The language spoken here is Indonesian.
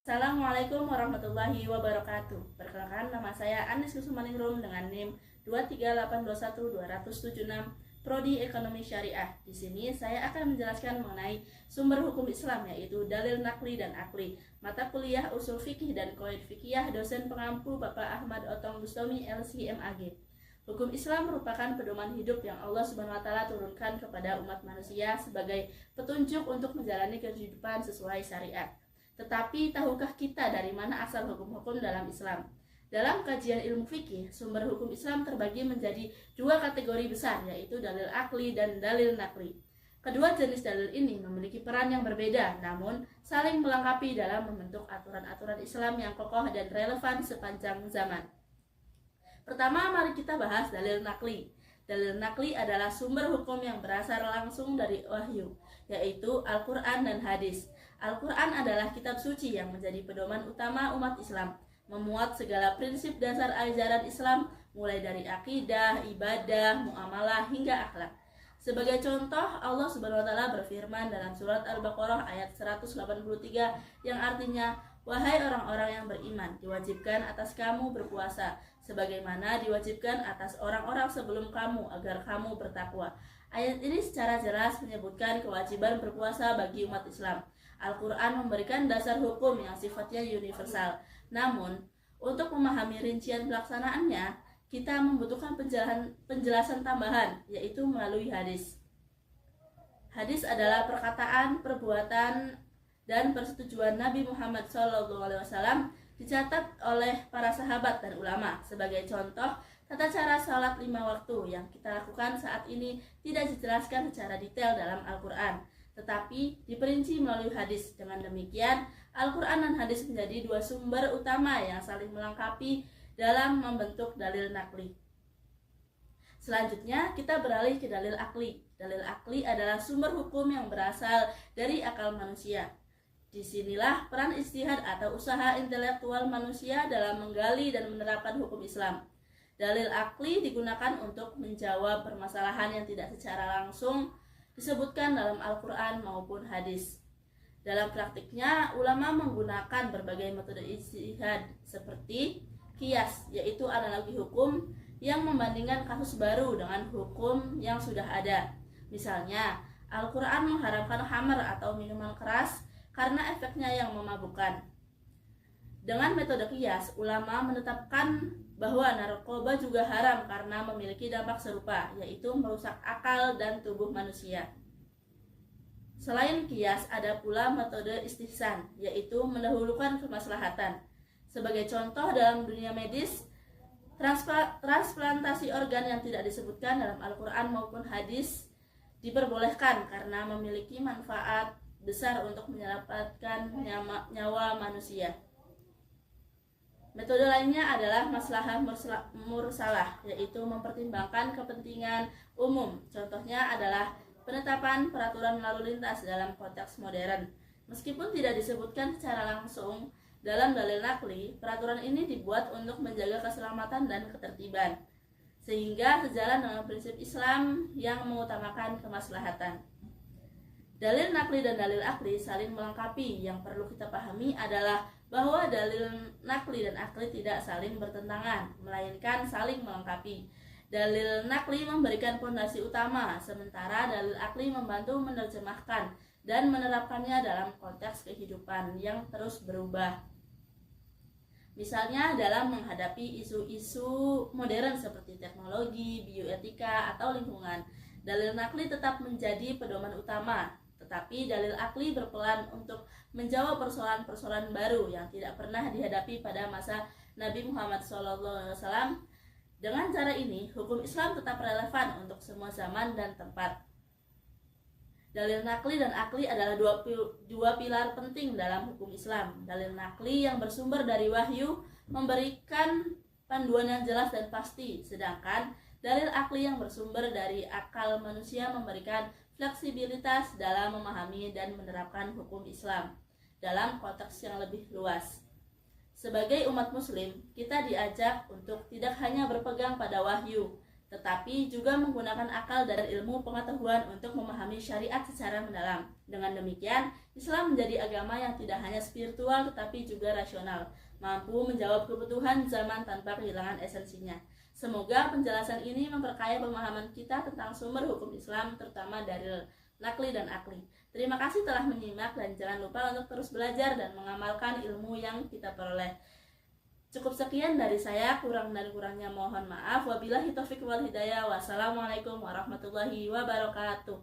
Assalamualaikum warahmatullahi wabarakatuh. Perkenalkan, nama saya Anis Kusumaningrum dengan NIM 238212076 Prodi Ekonomi Syariah. Di sini saya akan menjelaskan mengenai sumber hukum Islam, yaitu dalil nakli dan akli, mata kuliah usul fikih dan qawaid fikih, dosen pengampu Bapak Ahmad Otong Bustami LC MAG. Hukum Islam merupakan pedoman hidup yang Allah Subhanahu wa taala turunkan kepada umat manusia sebagai petunjuk untuk menjalani kehidupan sesuai syariat. Tetapi tahukah kita dari mana asal hukum-hukum dalam Islam? Dalam kajian ilmu fikih, sumber hukum Islam terbagi menjadi dua kategori besar, yaitu dalil akli dan dalil nakli. Kedua jenis dalil ini memiliki peran yang berbeda, namun saling melengkapi dalam membentuk aturan-aturan Islam yang kokoh dan relevan sepanjang zaman. Pertama, mari kita bahas dalil nakli. Dalil nakli adalah sumber hukum yang berasal langsung dari wahyu, yaitu Al-Quran dan hadis. Al-Quran adalah kitab suci yang menjadi pedoman utama umat Islam, memuat segala prinsip dasar ajaran Islam, mulai dari akidah, ibadah, muamalah, hingga akhlak. Sebagai contoh, Allah Subhanahu wa taala berfirman dalam surat Al-Baqarah ayat 183 yang artinya, "Wahai orang-orang yang beriman, diwajibkan atas kamu berpuasa sebagaimana diwajibkan atas orang-orang sebelum kamu agar kamu bertakwa." Ayat ini secara jelas menyebutkan kewajiban berpuasa bagi umat Islam. Al-Quran memberikan dasar hukum yang sifatnya universal. Namun, untuk memahami rincian pelaksanaannya, kita membutuhkan penjelasan tambahan, yaitu melalui hadis. Hadis adalah perkataan, perbuatan, dan persetujuan Nabi Muhammad SAW dicatat oleh para sahabat dan ulama. Sebagai contoh, tata cara sholat 5 waktu yang kita lakukan saat ini tidak dijelaskan secara detail dalam Al-Quran, tetapi diperinci melalui hadis. Dengan demikian, Al-Quran dan hadis menjadi dua sumber utama yang saling melengkapi dalam membentuk dalil nakli. Selanjutnya, kita beralih ke dalil akli. Dalil akli adalah sumber hukum yang berasal dari akal manusia. Disinilah peran ijtihad atau usaha intelektual manusia dalam menggali dan menerapkan hukum Islam. Dalil akli digunakan untuk menjawab permasalahan yang tidak secara langsung disebutkan dalam Al-Quran maupun hadis. Dalam praktiknya, ulama menggunakan berbagai metode ijtihad seperti qiyas, yaitu analogi hukum yang membandingkan kasus baru dengan hukum yang sudah ada. Misalnya, Al-Quran mengharamkan khamar atau minuman keras karena efeknya yang memabukkan. Dengan metode qiyas, ulama menetapkan bahwa narkoba juga haram karena memiliki dampak serupa, yaitu merusak akal dan tubuh manusia. Selain qiyas, ada pula metode istihsan, yaitu mendahulukan kemaslahatan. Sebagai contoh, dalam dunia medis, transplantasi organ yang tidak disebutkan dalam Al-Quran maupun hadis diperbolehkan karena memiliki manfaat besar untuk menyelamatkan nyawa manusia. Metode lainnya adalah maslahah mursalah, yaitu mempertimbangkan kepentingan umum. Contohnya adalah penetapan peraturan lalu lintas dalam konteks modern. Meskipun tidak disebutkan secara langsung dalam dalil nakli, peraturan ini dibuat untuk menjaga keselamatan dan ketertiban, sehingga sejalan dengan prinsip Islam yang mengutamakan kemaslahatan. Dalil nakli dan dalil akli saling melengkapi. Yang perlu kita pahami adalah bahwa dalil nakli dan akli tidak saling bertentangan, melainkan saling melengkapi. Dalil nakli memberikan fondasi utama, sementara dalil akli membantu menerjemahkan dan menerapkannya dalam konteks kehidupan yang terus berubah. Misalnya dalam menghadapi isu-isu modern seperti teknologi, bioetika, atau lingkungan, dalil nakli tetap menjadi pedoman utama. Tetapi dalil akli berperan untuk menjawab persoalan-persoalan baru yang tidak pernah dihadapi pada masa Nabi Muhammad SAW. Dengan cara ini, hukum Islam tetap relevan untuk semua zaman dan tempat. Dalil nakli dan akli adalah dua pilar penting dalam hukum Islam. Dalil nakli yang bersumber dari wahyu memberikan panduan yang jelas dan pasti, sedangkan dalil akli yang bersumber dari akal manusia memberikan fleksibilitas dalam memahami dan menerapkan hukum Islam dalam konteks yang lebih luas. Sebagai umat muslim, kita diajak untuk tidak hanya berpegang pada wahyu, tetapi juga menggunakan akal dan ilmu pengetahuan untuk memahami syariat secara mendalam. Dengan demikian, Islam menjadi agama yang tidak hanya spiritual tetapi juga rasional, mampu menjawab kebutuhan zaman tanpa kehilangan esensinya. Semoga penjelasan ini memperkaya pemahaman kita tentang sumber hukum Islam, terutama dari nakli dan akli. Terima kasih telah menyimak dan jangan lupa untuk terus belajar dan mengamalkan ilmu yang kita peroleh. Cukup sekian dari saya, kurang dan kurangnya mohon maaf. Wabillahi taufiq wal hidayah. Wassalamualaikum warahmatullahi wabarakatuh.